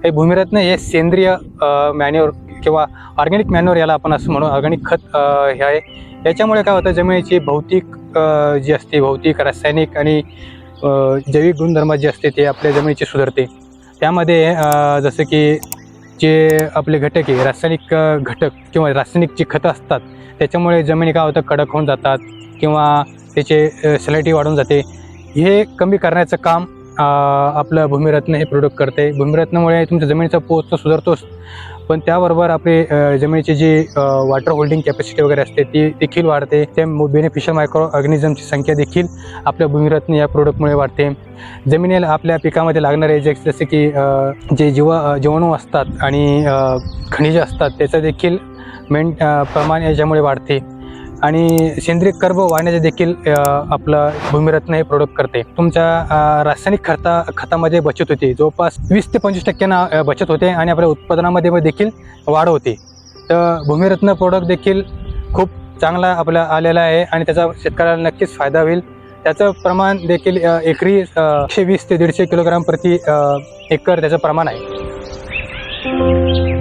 हे भूमिरत्न हे सेंद्रिय मॅन्युअर किंवा ऑर्गॅनिक मॅन्युअर याला आपण असं म्हणू, ऑर्गॅनिक खत हे आहे। याच्यामुळे काय होतं, जमिनीची भौतिक जी असते, भौतिक, रासायनिक आणि जैविक गुणधर्म जे असते ते आपल्या जमिनीची सुधारते। त्यामध्ये जसं की जे आपले घटक आहे, रासायनिक घटक किंवा रासायनिक जी खतं असतात त्याच्यामुळे जमिनी काय होतं, कडक होऊन जातात किंवा त्याचे सॅलिटी वाढून जाते। हे कमी करण्याचं काम आपलं भूमिरत्न हे प्रोडक्ट करते। भूमिरत्नामुळे तुमच्या जमिनीचा पोत तर सुधारतोच, पण त्याबरोबर आपली जमिनीची जी वॉटर होल्डिंग कॅपॅसिटी वगैरे असते ती देखील वाढते। त्या बेनिफिशियल मायक्रो ऑर्गॅनिझमची संख्या देखील आपल्या भूमिरत्न या प्रोडक्टमुळे वाढते। जमिनीला आपल्या पिकामध्ये लागणारे जसे की जे जीवाणू असतात आणि खनिजे असतात त्याचं देखील प्रमाण याच्यामुळे वाढते आणि सेंद्रिय कर्ब वाढण्याचे देखील आपलं भूमिरत्न हे प्रोडक्ट करते। तुमच्या रासायनिक खतामध्ये बचत होते, जवळपास 20 ते 25% बचत होते आणि आपल्या उत्पादनामध्ये देखील वाढ होते। तर भूमिरत्न प्रोडक्ट देखील खूप चांगला आपला आलेला आहे आणि त्याचा शेतकऱ्याला नक्कीच फायदा होईल। त्याचं प्रमाण देखील एकरी 120 ते 150 किलोग्राम प्रति एकर त्याचं प्रमाण आहे।